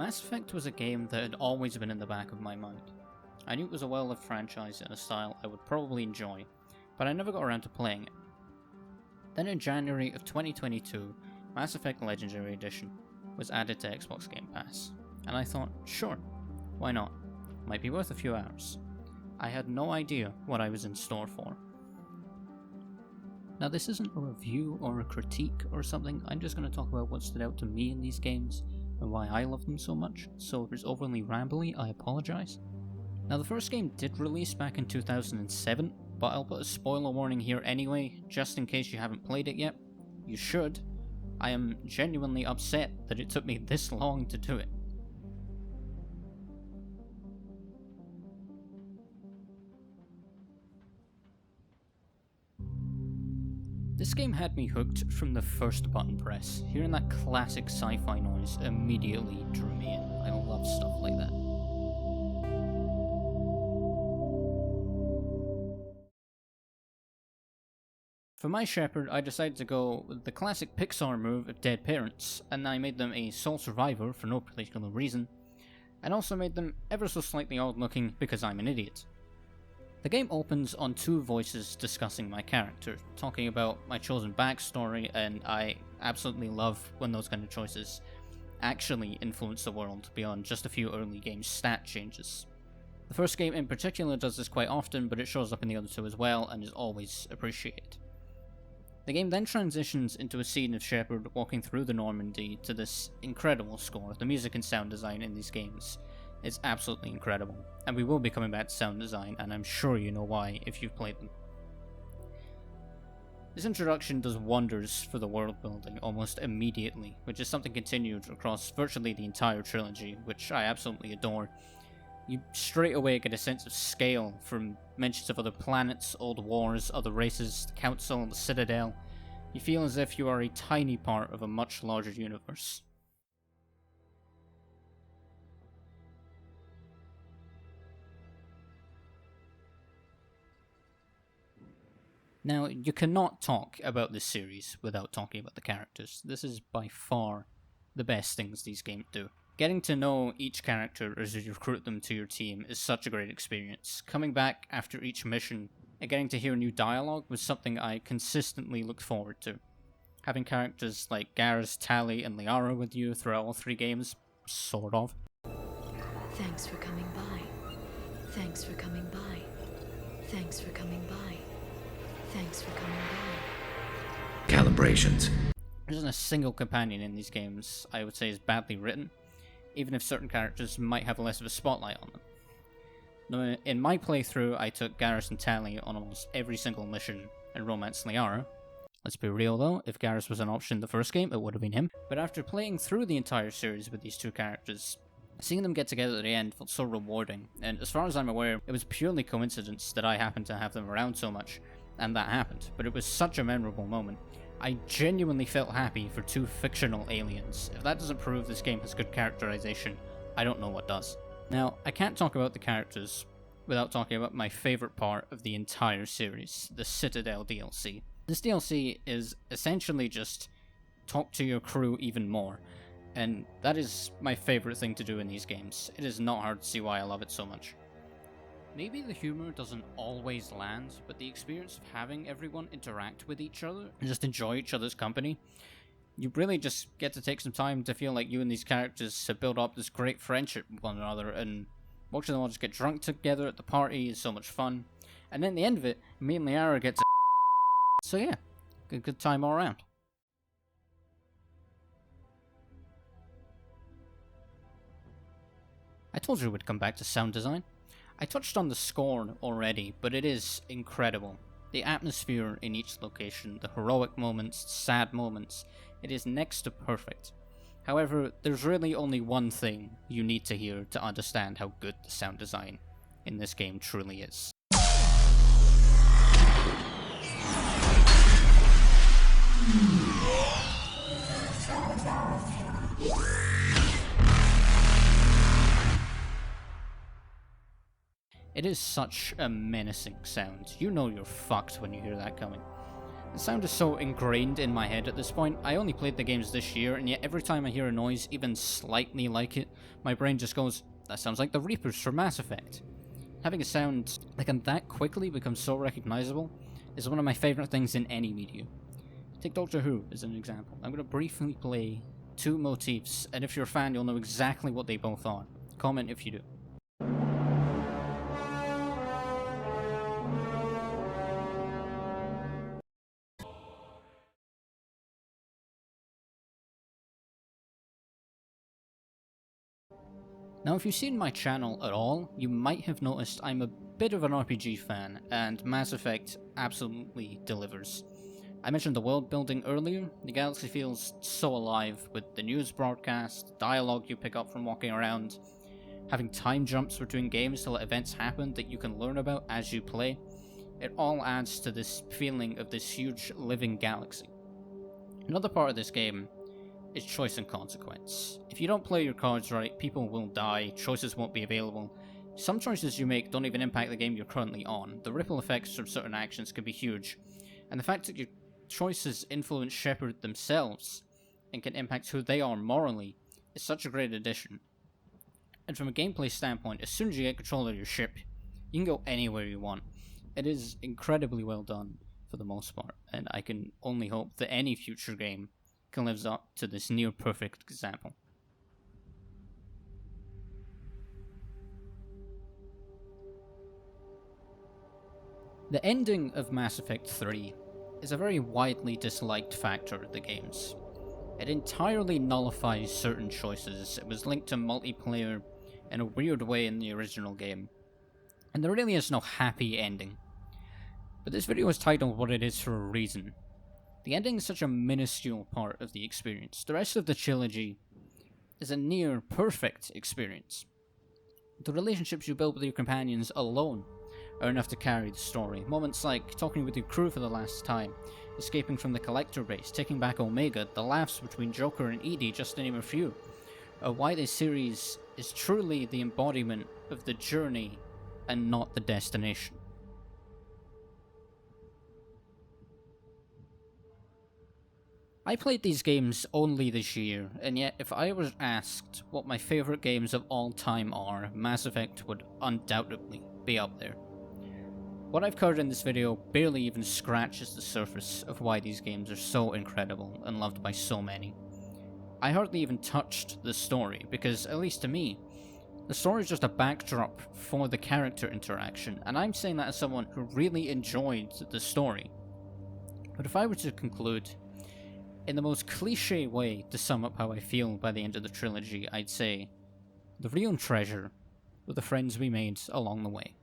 Mass Effect was a game that had always been in the back of my mind. I knew it was a well-lived franchise in a style I would probably enjoy, but I never got around to playing it. Then in January of 2022, Mass Effect Legendary Edition was added to Xbox Game Pass, and I thought, sure, why not? Might be worth a few hours. I had no idea what I was in store for. Now this isn't a review or a critique or something, I'm just going to talk about what stood out to me in these games, and why I love them so much, so if it's overly rambly, I apologise. Now the first game did release back in 2007, but I'll put a spoiler warning here anyway, just in case you haven't played it yet. You should. I am genuinely upset that it took me this long to do it. This game had me hooked from the first button press. Hearing that classic sci-fi noise immediately drew me in. I love stuff like that. For my Shepard, I decided to go with the classic Pixar move of dead parents, and I made them a sole survivor for no particular reason, and also made them ever so slightly odd looking because I'm an idiot. The game opens on two voices discussing my character, talking about my chosen backstory, and I absolutely love when those kind of choices actually influence the world beyond just a few early game stat changes. The first game in particular does this quite often, but it shows up in the other two as well, and is always appreciated. The game then transitions into a scene of Shepard walking through the Normandy to this incredible score. The music and sound design in these games is absolutely incredible, and we will be coming back to sound design, and I'm sure you know why if you've played them. This introduction does wonders for the world building almost immediately, which is something continued across virtually the entire trilogy, which I absolutely adore. You straight away get a sense of scale from mentions of other planets, old wars, other races, the Council, the Citadel. You feel as if you are a tiny part of a much larger universe. Now, you cannot talk about this series without talking about the characters. This is by far the best things these games do. Getting to know each character as you recruit them to your team is such a great experience. Coming back after each mission and getting to hear new dialogue was something I consistently looked forward to. Having characters like Garrus, Tali, and Liara with you throughout all three games, sort of. Thanks for coming by. Thanks for coming by. Thanks for coming by. Thanks for coming by. Calibrations. There isn't a single companion in these games I would say is badly written, even if certain characters might have less of a spotlight on them. Now, in my playthrough, I took Garrus and Tali on almost every single mission and romanced Liara. Let's be real though, if Garrus was an option in the first game, it would have been him. But after playing through the entire series with these two characters, seeing them get together at the end felt so rewarding, and as far as I'm aware, it was purely coincidence that I happened to have them around so much, and that happened, but it was such a memorable moment. I genuinely felt happy for two fictional aliens. If that doesn't prove this game has good characterization, I don't know what does. Now, I can't talk about the characters without talking about my favourite part of the entire series, the Citadel DLC. This DLC is essentially just talk to your crew even more, and that is my favourite thing to do in these games. It is not hard to see why I love it so much. Maybe the humor doesn't always land, but the experience of having everyone interact with each other and just enjoy each other's company, you really just get to take some time to feel like you and these characters have built up this great friendship with one another, and watching them all just get drunk together at the party is so much fun. And then at the end of it, me and Liara get to so yeah, good time all around. I told you we'd come back to sound design. I touched on the score already, but it is incredible. The atmosphere in each location, the heroic moments, sad moments, it is next to perfect. However, there's really only one thing you need to hear to understand how good the sound design in this game truly is. It is such a menacing sound. You know you're fucked when you hear that coming. The sound is so ingrained in my head at this point. I only played the games this year, and yet every time I hear a noise even slightly like it, my brain just goes, that sounds like the Reapers from Mass Effect. Having a sound that can that quickly become so recognizable is one of my favourite things in any medium. Take Doctor Who as an example. I'm going to briefly play two motifs, and if you're a fan, you'll know exactly what they both are. Comment if you do. Now, if you've seen my channel at all, you might have noticed I'm a bit of an RPG fan, and Mass Effect absolutely delivers. I mentioned the world building earlier. The galaxy feels so alive with the news broadcast, dialogue you pick up from walking around, having time jumps between games to let events happen that you can learn about as you play. It all adds to this feeling of this huge living galaxy. Another part of this game is choice and consequence. If you don't play your cards right, people will die, choices won't be available. Some choices you make don't even impact the game you're currently on. The ripple effects from certain actions can be huge, and the fact that your choices influence Shepard themselves and can impact who they are morally is such a great addition. And from a gameplay standpoint, as soon as you get control of your ship, you can go anywhere you want. It is incredibly well done for the most part, and I can only hope that any future game can live up to this near perfect example. The ending of Mass Effect 3 is a very widely disliked factor of the games. It entirely nullifies certain choices. It was linked to multiplayer in a weird way in the original game, and there really is no happy ending. But this video is titled what it is for a reason. The ending is such a minuscule part of the experience. The rest of the trilogy is a near perfect experience. The relationships you build with your companions alone are enough to carry the story. Moments like talking with your crew for the last time, escaping from the collector base, taking back Omega, the laughs between Joker and Edie, just to name a few, are why this series is truly the embodiment of the journey and not the destination. I played these games only this year, and yet if I was asked what my favourite games of all time are, Mass Effect would undoubtedly be up there. What I've covered in this video barely even scratches the surface of why these games are so incredible and loved by so many. I hardly even touched the story, because, at least to me, the story is just a backdrop for the character interaction, and I'm saying that as someone who really enjoyed the story. But if I were to conclude, in the most cliche way to sum up how I feel by the end of the trilogy, I'd say, the real treasure were the friends we made along the way.